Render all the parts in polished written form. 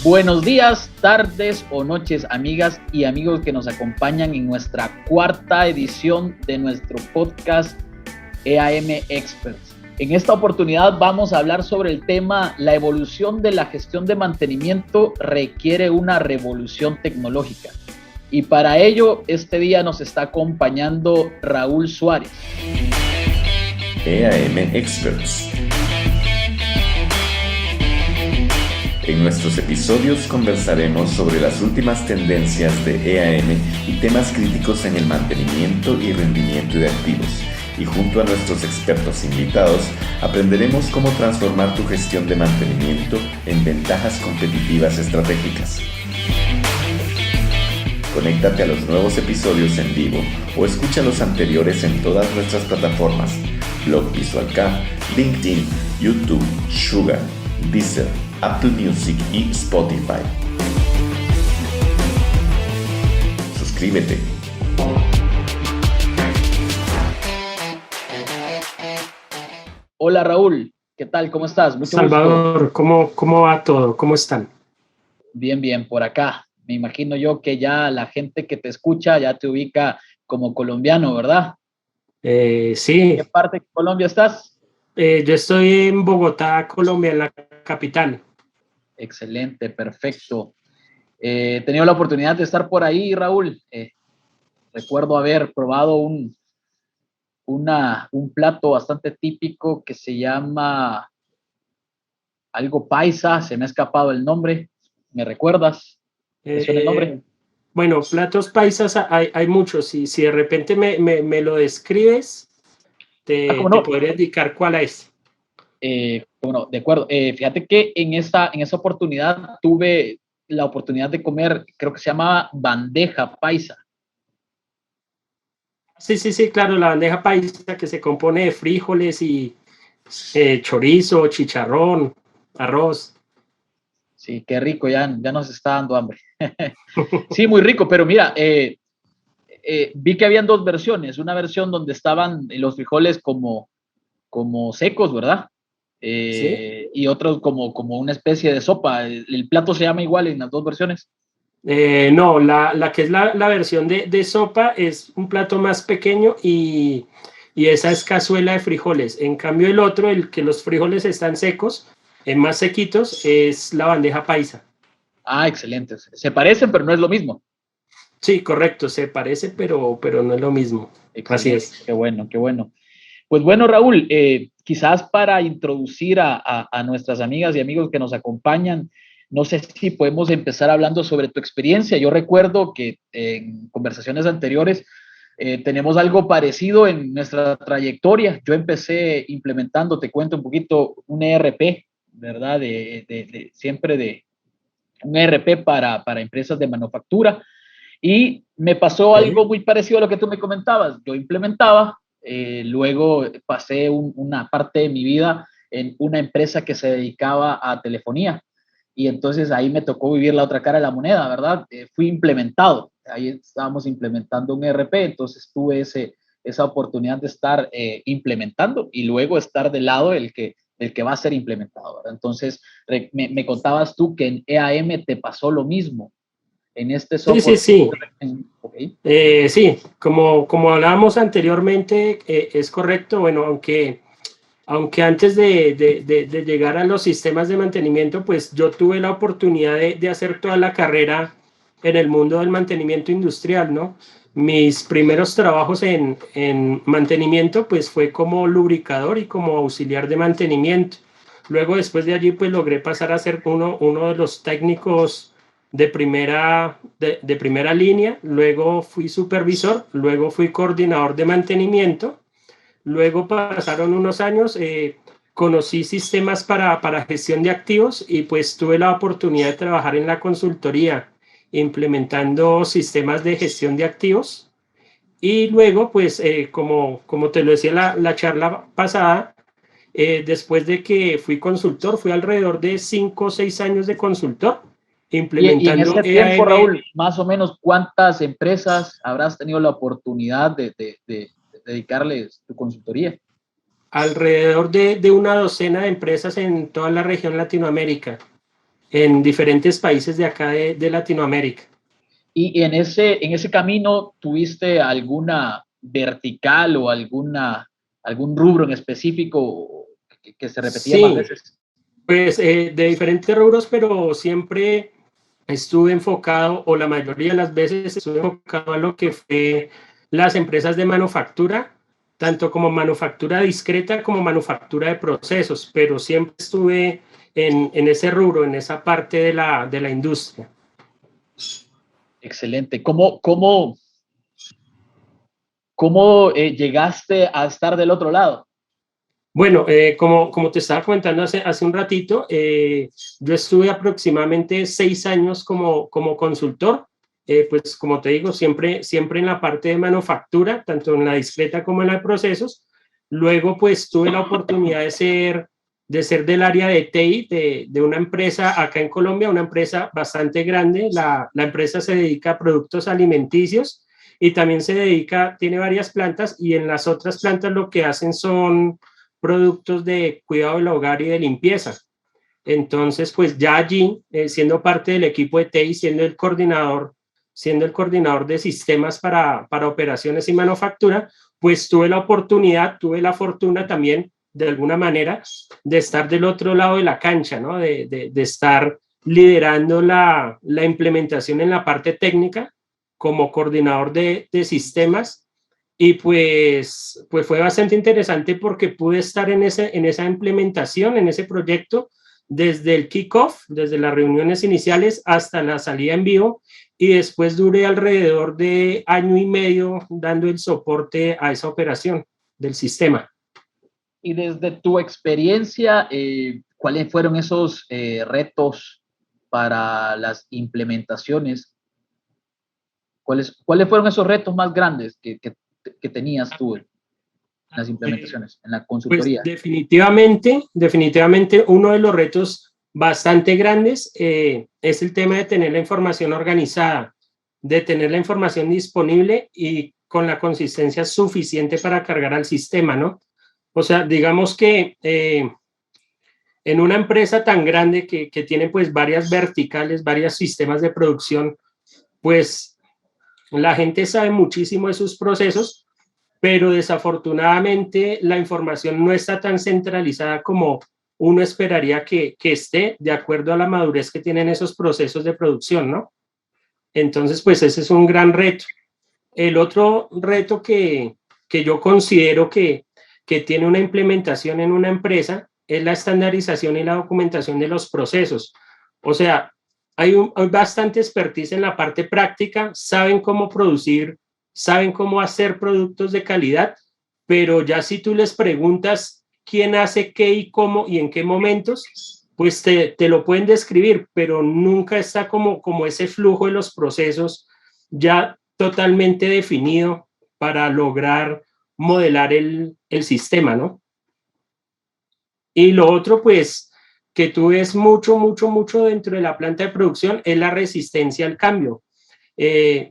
Buenos días, tardes o noches, amigas y amigos que nos acompañan en nuestra cuarta edición de nuestro podcast EAM Experts. En esta oportunidad vamos a hablar sobre el tema: la evolución de la gestión de mantenimiento requiere una revolución tecnológica. Y para ello, este día nos está acompañando Raúl Suárez. EAM Experts. En nuestros episodios conversaremos sobre las últimas tendencias de EAM y temas críticos en el mantenimiento y rendimiento de activos. Y junto a nuestros expertos invitados, aprenderemos cómo transformar tu gestión de mantenimiento en ventajas competitivas estratégicas. Conéctate a los nuevos episodios en vivo o escucha los anteriores en todas nuestras plataformas: Blog Visual K, LinkedIn, YouTube, Sugar, Deezer, Apple Music y Spotify. Suscríbete. Hola Raúl, ¿qué tal? ¿Cómo estás? Mucho Salvador, ¿cómo va todo? ¿Cómo están? Bien, por acá. Me imagino yo que ya la gente que te escucha ya te ubica como colombiano, ¿verdad? Sí. ¿En qué parte de Colombia estás? Yo estoy en Bogotá, Colombia, en la capital. Excelente, perfecto. He tenido la oportunidad de estar por ahí, Raúl. Recuerdo haber probado un plato bastante típico que se llama algo paisa. Se me ha escapado el nombre. ¿Me recuerdas? ¿Te suena el nombre? Bueno, platos paisas hay muchos. Si de repente me lo describes, te podría indicar cuál es. Bueno, de acuerdo. Fíjate que en esa oportunidad tuve la oportunidad de comer, creo que se llamaba bandeja paisa. Sí, claro, la bandeja paisa, que se compone de frijoles y chorizo, chicharrón, arroz. Sí, qué rico, ya nos está dando hambre. Sí, muy rico, pero mira, vi que habían dos versiones. Una versión donde estaban los frijoles como secos, ¿verdad? ¿Sí? Y otros como una especie de sopa. ¿El plato se llama igual en las dos versiones? No, la que es la versión de sopa es un plato más pequeño y esa es cazuela de frijoles. En cambio el otro, el que los frijoles están secos, más sequitos, es la bandeja paisa. Ah, excelente. Se parecen, pero no es lo mismo. Sí, correcto, se parece, pero no es lo mismo. Excelente. Así es. Qué bueno. Pues bueno, Raúl, quizás para introducir a nuestras amigas y amigos que nos acompañan, no sé si podemos empezar hablando sobre tu experiencia. Yo recuerdo que en conversaciones anteriores tenemos algo parecido en nuestra trayectoria. Yo empecé implementando, te cuento un poquito, un ERP, ¿verdad? Siempre de un ERP para empresas de manufactura. Y me pasó algo muy parecido a lo que tú me comentabas. Yo implementaba, luego pasé una parte de mi vida en una empresa que se dedicaba a telefonía. Y entonces ahí me tocó vivir la otra cara de la moneda, ¿verdad? Fui implementado. Ahí estábamos implementando un ERP, entonces tuve esa oportunidad de estar implementando y luego estar del lado del que va a ser implementado, ¿verdad? Entonces, me contabas tú que en EAM te pasó lo mismo. En este software. Sí. Okay. Sí, como hablábamos anteriormente, es correcto. Bueno, aunque antes de llegar a los sistemas de mantenimiento, pues yo tuve la oportunidad de hacer toda la carrera en el mundo del mantenimiento industrial, ¿no? Mis primeros trabajos en mantenimiento, pues fue como lubricador y como auxiliar de mantenimiento. Luego, después de allí, pues logré pasar a ser uno de los técnicos de primera línea. Luego fui supervisor, luego fui coordinador de mantenimiento. Luego pasaron unos años, conocí sistemas para gestión de activos y pues tuve la oportunidad de trabajar en la consultoría implementando sistemas de gestión de activos. Y luego, pues, como te lo decía la charla pasada, después de que fui consultor, fui alrededor de 5 o 6 años de consultor, implementando. Y en ese tiempo, Raúl, más o menos, ¿cuántas empresas habrás tenido la oportunidad de dedicarles tu consultoría? Alrededor de una docena de empresas en toda la región Latinoamérica. en diferentes países de acá de Latinoamérica. Y en ese camino, ¿tuviste alguna vertical o algún rubro en específico que se repetía más Sí, veces? pues de diferentes rubros, pero siempre estuve enfocado, o la mayoría de las veces estuve enfocado a lo que fue las empresas de manufactura, tanto como manufactura discreta como manufactura de procesos, pero siempre estuve en ese rubro, en esa parte de la industria. Excelente. ¿Cómo llegaste a estar del otro lado? Bueno, como te estaba comentando hace un ratito, yo estuve aproximadamente 6 años como consultor, pues como te digo, siempre en la parte de manufactura, tanto en la discreta como en la de procesos. Luego, pues tuve la oportunidad de ser del área de TI de una empresa acá en Colombia, una empresa bastante grande. La empresa se dedica a productos alimenticios y también tiene varias plantas, y en las otras plantas lo que hacen son productos de cuidado del hogar y de limpieza. Entonces, pues ya allí, siendo parte del equipo de TI, siendo el coordinador de sistemas para operaciones y manufactura, pues tuve la fortuna también, de alguna manera, de estar del otro lado de la cancha, ¿no? De estar liderando la implementación en la parte técnica como coordinador de sistemas. Y pues fue bastante interesante porque pude estar en esa implementación, en ese proyecto, desde el kickoff, desde las reuniones iniciales hasta la salida en vivo, y después duré alrededor de 1 año y medio dando el soporte a esa operación del sistema. Y desde tu experiencia, ¿cuáles fueron esos retos para las implementaciones? ¿Cuáles fueron esos retos más grandes que tenías tú en las implementaciones, en la Pues consultoría? definitivamente uno de los retos bastante grandes es el tema de tener la información organizada, de tener la información disponible y con la consistencia suficiente para cargar al sistema, ¿no? O sea, digamos que en una empresa tan grande que tiene pues varias verticales, varios sistemas de producción, pues la gente sabe muchísimo de sus procesos, pero desafortunadamente la información no está tan centralizada como uno esperaría que esté, de acuerdo a la madurez que tienen esos procesos de producción, ¿no? Entonces, pues ese es un gran reto. El otro reto que yo considero que tiene una implementación en una empresa es la estandarización y la documentación de los procesos. O sea, hay bastante expertise en la parte práctica, saben cómo producir, saben cómo hacer productos de calidad, pero ya si tú les preguntas quién hace qué y cómo y en qué momentos, pues te lo pueden describir, pero nunca está como ese flujo de los procesos ya totalmente definido para lograr modelar el sistema, ¿no? Y lo otro, pues, que tú ves mucho dentro de la planta de producción es la resistencia al cambio.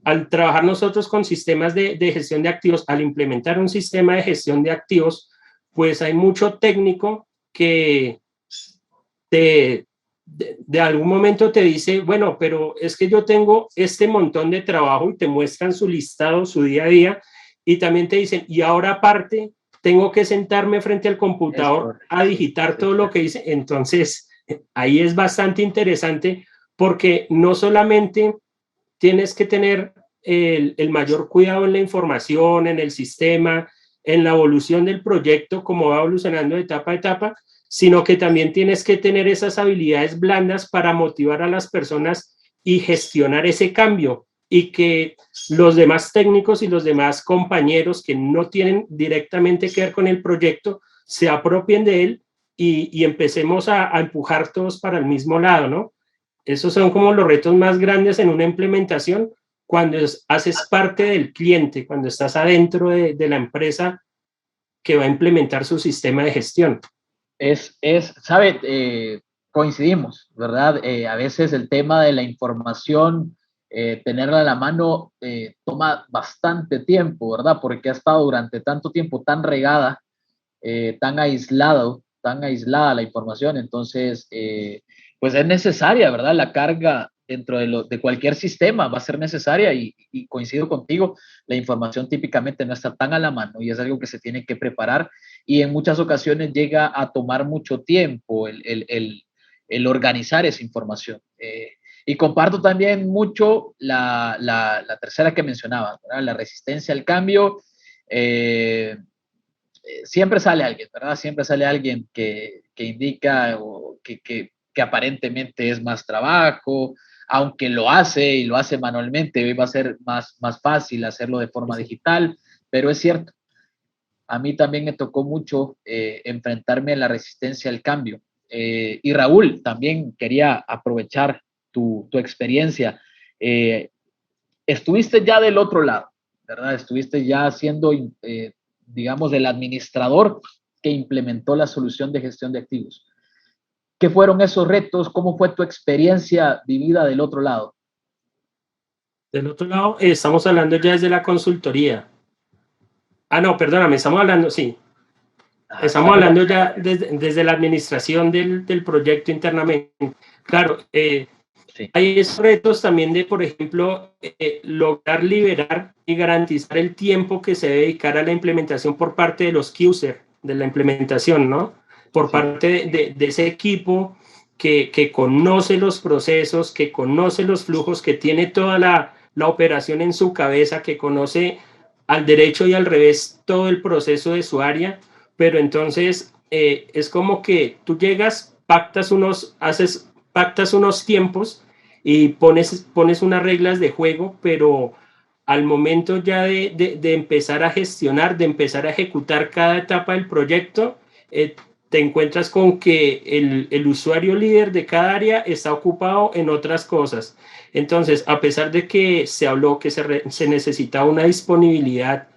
Al trabajar nosotros con sistemas de gestión de activos, al implementar un sistema de gestión de activos, pues hay mucho técnico que de algún momento te dice, bueno, pero es que yo tengo este montón de trabajo, y te muestran su listado, su día a día, y también te dicen, y ahora aparte, tengo que sentarme frente al computador a digitar todo lo que dice. Entonces, ahí es bastante interesante porque no solamente tienes que tener el mayor cuidado en la información, en el sistema, en la evolución del proyecto, como va evolucionando de etapa a etapa, sino que también tienes que tener esas habilidades blandas para motivar a las personas y gestionar ese cambio, y que los demás técnicos y los demás compañeros que no tienen directamente que ver con el proyecto se apropien de él y empecemos a empujar todos para el mismo lado, ¿no? Esos son como los retos más grandes en una implementación cuando haces parte del cliente, cuando estás adentro de la empresa que va a implementar su sistema de gestión. ¿Sabe? Coincidimos, ¿verdad? A veces el tema de la información, tenerla a la mano, toma bastante tiempo, ¿verdad? Porque ha estado durante tanto tiempo tan regada, tan aislada la información. Entonces, pues es necesaria, ¿verdad? La carga dentro de cualquier sistema va a ser necesaria y coincido contigo, la información típicamente no está tan a la mano y es algo que se tiene que preparar y en muchas ocasiones llega a tomar mucho tiempo el organizar esa información. Y comparto también mucho la tercera que mencionabas, ¿verdad? La resistencia al cambio. Siempre sale alguien, ¿verdad? Siempre sale alguien que indica o que aparentemente es más trabajo, aunque lo hace y lo hace manualmente, hoy va a ser más fácil hacerlo de forma digital, pero es cierto, a mí también me tocó mucho enfrentarme a la resistencia al cambio. Y Raúl, también quería aprovechar tu experiencia. Estuviste ya del otro lado, ¿verdad? Estuviste ya siendo, digamos, el administrador que implementó la solución de gestión de activos. ¿Qué fueron esos retos? ¿Cómo fue tu experiencia vivida del otro lado? Del otro lado, estamos hablando ya desde la consultoría. Ah, no, perdóname, estamos hablando, sí. Estamos hablando ya desde la administración del proyecto internamente. Claro, sí. Hay esos retos también de, por ejemplo, lograr liberar y garantizar el tiempo que se debe dedicar a la implementación por parte de los key users de la implementación, ¿no? Por parte de ese equipo que conoce los procesos, que conoce los flujos, que tiene toda la operación en su cabeza, que conoce al derecho y al revés todo el proceso de su área, pero entonces es como que tú llegas, pactas unos tiempos y pones unas reglas de juego, pero al momento ya de empezar a gestionar, de empezar a ejecutar cada etapa del proyecto, te encuentras con que el usuario líder de cada área está ocupado en otras cosas. Entonces, a pesar de que se habló que se necesitaba una disponibilidad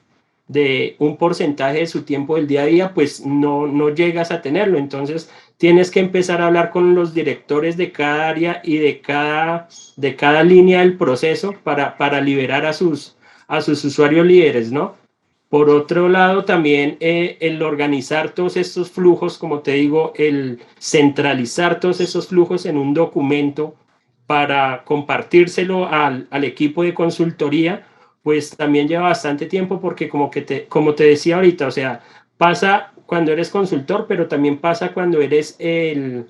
de un porcentaje de su tiempo del día a día, pues no llegas a tenerlo. Entonces, tienes que empezar a hablar con los directores de cada área y de cada línea del proceso para liberar a sus usuarios líderes, ¿no? Por otro lado, también el organizar todos estos flujos, como te digo, el centralizar todos esos flujos en un documento para compartírselo al equipo de consultoría, pues también lleva bastante tiempo porque como te decía ahorita, o sea, pasa cuando eres consultor, pero también pasa cuando eres el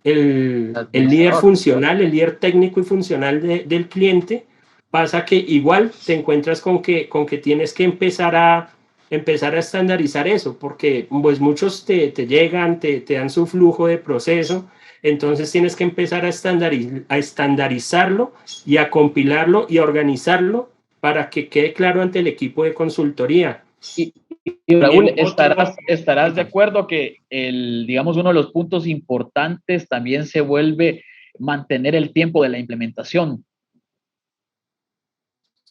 líder funcional, el líder técnico y funcional del cliente. Pasa que igual te encuentras con que tienes que empezar a estandarizar eso, porque pues muchos te llegan, te dan su flujo de proceso, entonces tienes que empezar a estandarizarlo y a compilarlo y a organizarlo para que quede claro ante el equipo de consultoría. Y Raúl, estarás de acuerdo que digamos, uno de los puntos importantes también se vuelve mantener el tiempo de la implementación.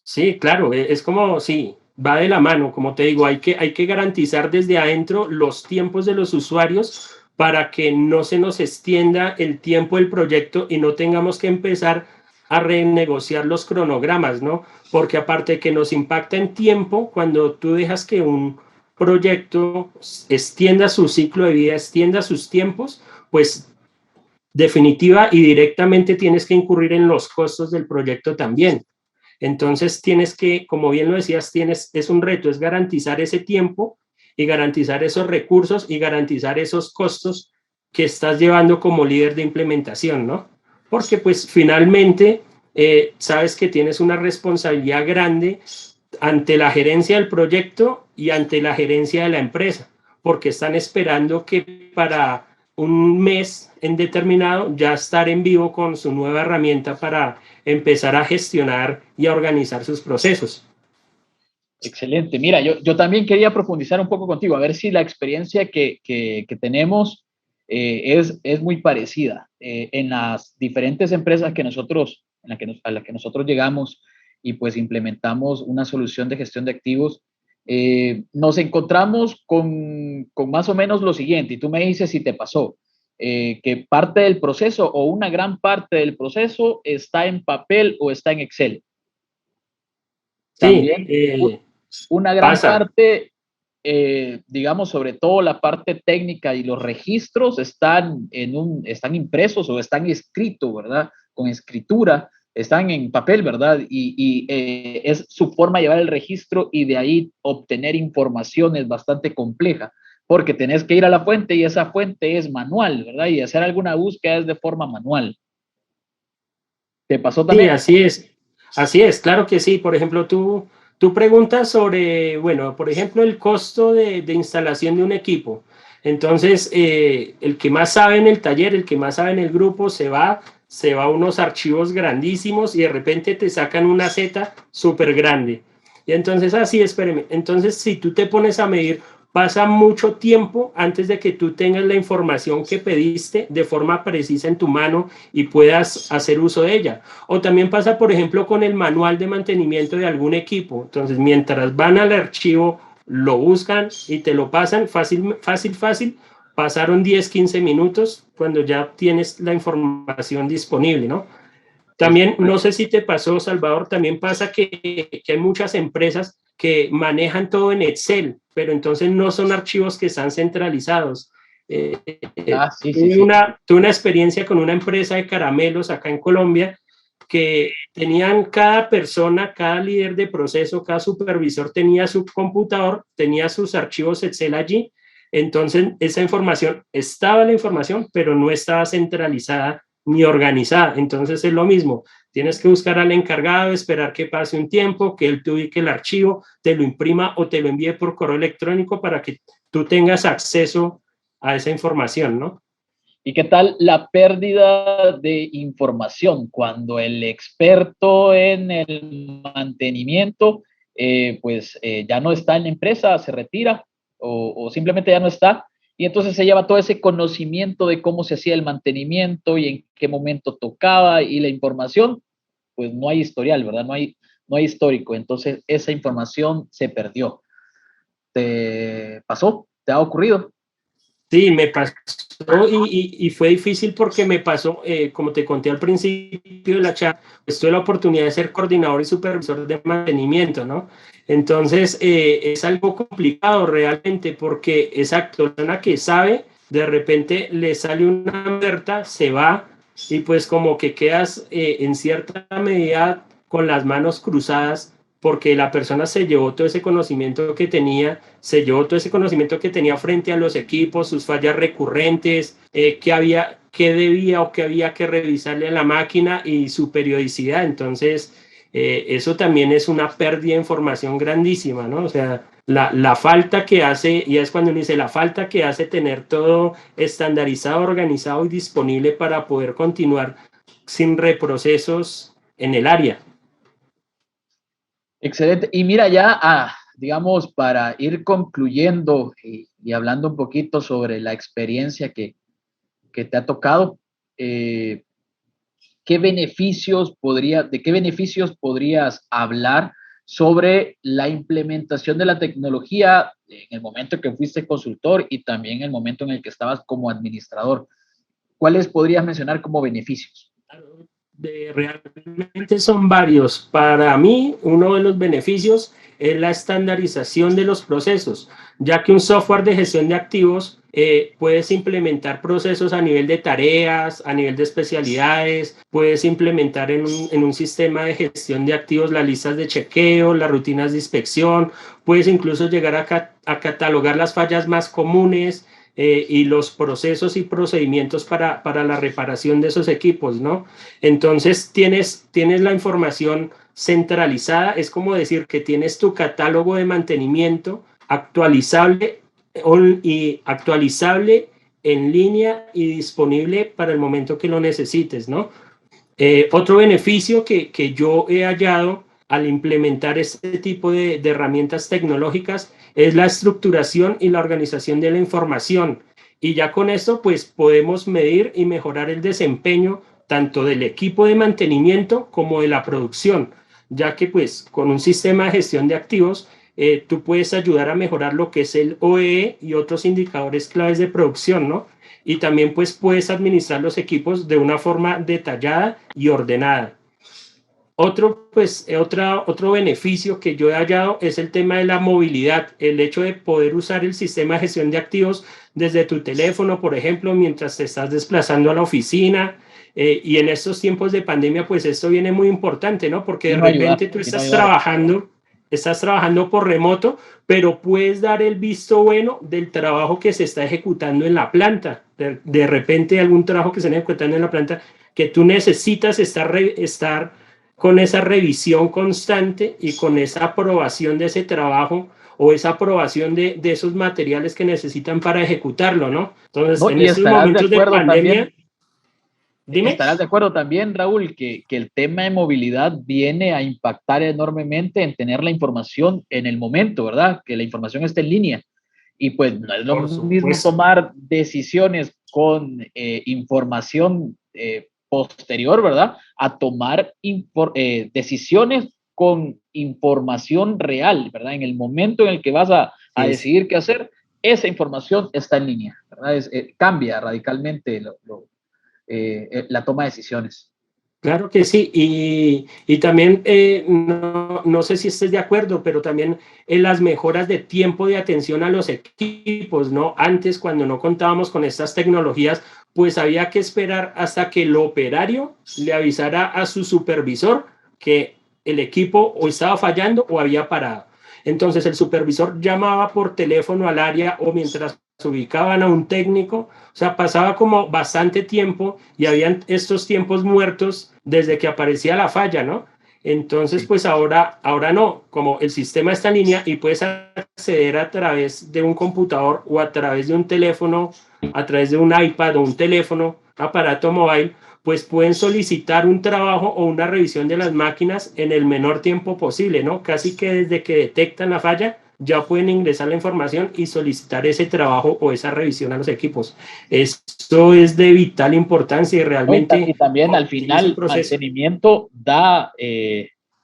Sí, claro, es como, sí, va de la mano, como te digo, hay que garantizar desde adentro los tiempos de los usuarios para que no se nos extienda el tiempo del proyecto y no tengamos que empezar a renegociar los cronogramas, ¿no? Porque aparte de que nos impacta en tiempo, cuando tú dejas que un proyecto extienda su ciclo de vida, extienda sus tiempos, pues definitiva y directamente tienes que incurrir en los costos del proyecto también. Entonces tienes que, como bien lo decías, es un reto, es garantizar ese tiempo y garantizar esos recursos y garantizar esos costos que estás llevando como líder de implementación, ¿no? Porque pues finalmente sabes que tienes una responsabilidad grande ante la gerencia del proyecto y ante la gerencia de la empresa, porque están esperando que para un mes en determinado ya estar en vivo con su nueva herramienta para empezar a gestionar y a organizar sus procesos. Excelente. Mira, yo también quería profundizar un poco contigo, a ver si la experiencia que tenemos es muy parecida. En las diferentes empresas que nosotros, a las que nosotros llegamos y pues implementamos una solución de gestión de activos, nos encontramos con más o menos lo siguiente, y tú me dices si te pasó, que parte del proceso o una gran parte del proceso está en papel o está en Excel. También una gran parte digamos, sobre todo la parte técnica y los registros están, están impresos o están escritos, ¿verdad? Con escritura, están en papel, ¿verdad? Es su forma de llevar el registro y de ahí obtener información es bastante compleja, porque tenés que ir a la fuente y esa fuente es manual, ¿verdad? Y hacer alguna búsqueda es de forma manual. ¿Te pasó Sí, también? así es, claro que sí. Por ejemplo, tú preguntas sobre, bueno, por ejemplo, el costo de instalación de un equipo. Entonces, el que más sabe en el taller, el que más sabe en el grupo, se va a unos archivos grandísimos y de repente te sacan una Z súper grande. Y entonces, así, espéreme. Entonces, si tú te pones a medir, pasa mucho tiempo antes de que tú tengas la información que pediste de forma precisa en tu mano y puedas hacer uso de ella. O también pasa, por ejemplo, con el manual de mantenimiento de algún equipo. Entonces, mientras van al archivo, lo buscan y te lo pasan fácil, fácil, fácil. Pasaron 10, 15 minutos cuando ya tienes la información disponible, ¿no? Es También, no correcto. sé si te pasó, Salvador, también pasa que hay muchas empresas que manejan todo en Excel, pero entonces no son archivos que están centralizados. Eh, Ah, sí, sí, sí. tuve una experiencia con una empresa de caramelos acá en Colombia que tenían cada persona, cada líder de proceso, cada supervisor tenía su computador, tenía sus archivos Excel allí. Entonces, esa información, estaba la información, pero no estaba centralizada ni organizada. Entonces, es lo mismo. Tienes que buscar al encargado, esperar que pase un tiempo, que él te ubique el archivo, te lo imprima o te lo envíe por correo electrónico para que tú tengas acceso a esa información, ¿no? ¿Y qué tal la pérdida de información cuando el experto en el mantenimiento ya no está en la empresa, se retira o simplemente ya no está? Y entonces se lleva todo ese conocimiento de cómo se hacía el mantenimiento y en qué momento tocaba y la información, pues no hay historial, ¿verdad? No hay histórico. Entonces esa información se perdió. ¿Te pasó? ¿Te ha ocurrido? Sí, me pasó y fue difícil porque me pasó, como te conté al principio de la charla, pues tuve la oportunidad de ser coordinador y supervisor de mantenimiento, ¿no? Entonces, es algo complicado realmente porque, exacto, la persona que sabe, de repente le sale una alerta, se va y pues como que quedas en cierta medida con las manos cruzadas porque la persona se llevó todo ese conocimiento que tenía, se llevó todo ese conocimiento que tenía frente a los equipos, sus fallas recurrentes, qué debía o qué había que revisarle a la máquina y su periodicidad. Entonces, eso también es una pérdida de información grandísima, ¿no? O sea, la falta que hace, y es cuando uno dice la falta que hace tener todo estandarizado, organizado y disponible para poder continuar sin reprocesos en el área. Excelente. Y mira, ya, digamos, para ir concluyendo y hablando un poquito sobre la experiencia que te ha tocado, eh, ¿de qué beneficios podrías hablar sobre la implementación de la tecnología en el momento que fuiste consultor y también en el momento en el que estabas como administrador? ¿Cuáles podrías mencionar como beneficios? Realmente son varios. Para mí, uno de los beneficios es la estandarización de los procesos, ya que un software de gestión de activos puedes implementar procesos a nivel de tareas, a nivel de especialidades, puedes implementar en un sistema de gestión de activos las listas de chequeo, las rutinas de inspección, puedes incluso llegar a catalogar las fallas más comunes, y los procesos y procedimientos para la reparación de esos equipos, ¿no? Entonces tienes la información centralizada, es como decir que tienes tu catálogo de mantenimiento actualizable en línea y disponible para el momento que lo necesites, ¿no? Otro beneficio que yo he hallado al implementar este tipo de herramientas tecnológicas es la estructuración y la organización de la información. Y ya con esto, pues podemos medir y mejorar el desempeño tanto del equipo de mantenimiento como de la producción, ya que pues con un sistema de gestión de activos, tú puedes ayudar a mejorar lo que es el OEE y otros indicadores claves de producción, ¿no? Y también pues puedes administrar los equipos de una forma detallada y ordenada. Otro beneficio que yo he hallado es el tema de la movilidad, el hecho de poder usar el sistema de gestión de activos desde tu teléfono, por ejemplo, mientras te estás desplazando a la oficina. Y en estos tiempos de pandemia, pues esto viene muy importante, ¿no? Porque de repente tú estás trabajando por remoto, pero puedes dar el visto bueno del trabajo que se está ejecutando en la planta. De repente algún trabajo que se está ejecutando en la planta que tú necesitas estar con esa revisión constante y con esa aprobación de ese trabajo o esa aprobación de esos materiales que necesitan para ejecutarlo, ¿no? Entonces, en estos momentos de pandemia... También, dime. ¿Estarás de acuerdo también, Raúl, que el tema de movilidad viene a impactar enormemente en tener la información en el momento, ¿verdad? Que la información esté en línea. Y pues no es lo mismo tomar decisiones con información posterior, ¿verdad? A tomar decisiones con información real, ¿verdad? En el momento en el que vas a decidir qué hacer, esa información está en línea, ¿verdad? Cambia radicalmente la toma de decisiones. Claro que sí, y también, no sé si estés de acuerdo, pero también en las mejoras de tiempo de atención a los equipos, ¿no? Antes, cuando no contábamos con estas tecnologías, pues había que esperar hasta que el operario le avisara a su supervisor que el equipo o estaba fallando o había parado. Entonces el supervisor llamaba por teléfono al área o mientras se ubicaban a un técnico, o sea, pasaba como bastante tiempo y habían estos tiempos muertos desde que aparecía la falla, ¿no? Entonces, pues ahora no, como el sistema está en línea y puedes acceder a través de un computador o a través de un teléfono, a través de un iPad o un teléfono, aparato móvil, pues pueden solicitar un trabajo o una revisión de las máquinas en el menor tiempo posible, ¿no? Casi que desde que detectan la falla, ya pueden ingresar la información y solicitar ese trabajo o esa revisión a los equipos. Esto es de vital importancia y realmente... Y también al final el mantenimiento da,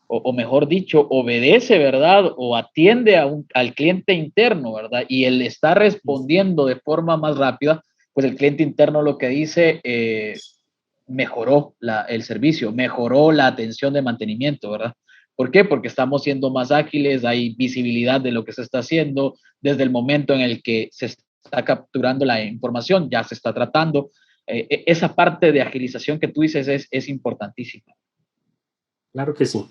o mejor dicho, obedece, ¿verdad? O atiende al cliente interno, ¿verdad? Y él está respondiendo de forma más rápida, pues el cliente interno lo que dice, mejoró el servicio, mejoró la atención de mantenimiento, ¿verdad? ¿Por qué? Porque estamos siendo más ágiles, hay visibilidad de lo que se está haciendo desde el momento en el que se está capturando la información, ya se está tratando. Esa parte de agilización que tú dices es importantísima. Claro que sí.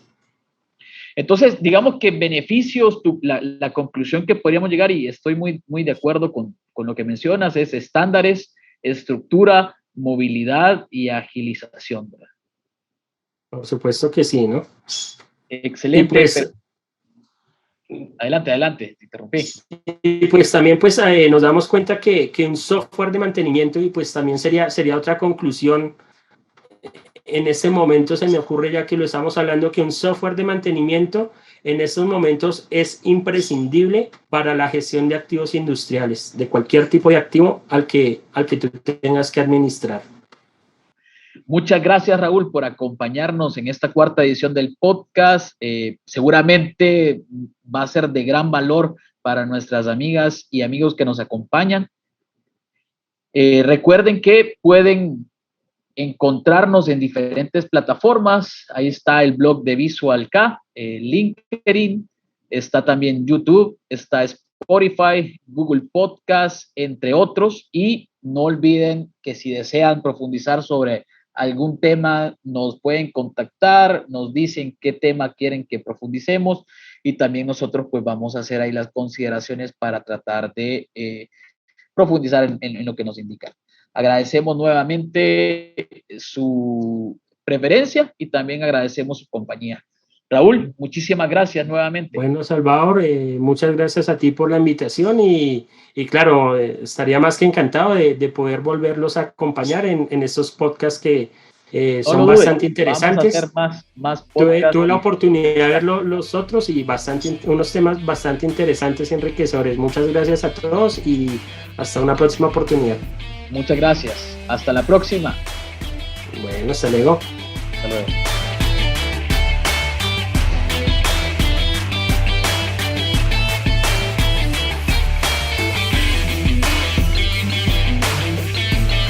Entonces, digamos que beneficios, la conclusión que podríamos llegar, y estoy muy, muy de acuerdo con lo que mencionas, es estándares, estructura, movilidad y agilización, ¿verdad? Por supuesto que sí, ¿no? Excelente. Pues, adelante, te interrumpí. Y pues también pues, nos damos cuenta que un software de mantenimiento, y pues también sería otra conclusión, en este momento se me ocurre, ya que lo estamos hablando, que un software de mantenimiento en estos momentos es imprescindible para la gestión de activos industriales, de cualquier tipo de activo al que tú tengas que administrar. Muchas gracias, Raúl, por acompañarnos en esta cuarta edición del podcast. Seguramente va a ser de gran valor para nuestras amigas y amigos que nos acompañan. Recuerden que pueden encontrarnos en diferentes plataformas. Ahí está el blog de Visual K, LinkedIn, está también YouTube, está Spotify, Google Podcast, entre otros. Y no olviden que si desean profundizar sobre algún tema, nos pueden contactar, nos dicen qué tema quieren que profundicemos y también nosotros pues vamos a hacer ahí las consideraciones para tratar de profundizar en lo que nos indican. Agradecemos nuevamente su preferencia y también agradecemos su compañía. Raúl, muchísimas gracias nuevamente. Bueno, Salvador, muchas gracias a ti por la invitación y claro, estaría más que encantado de poder volverlos a acompañar en estos podcasts que son bastante interesantes. Vamos a hacer más podcasts. Tuve la oportunidad de ver los otros y unos temas bastante interesantes y enriquecedores. Muchas gracias a todos y hasta una próxima oportunidad. Muchas gracias. Hasta la próxima. Bueno, hasta luego. Hasta luego.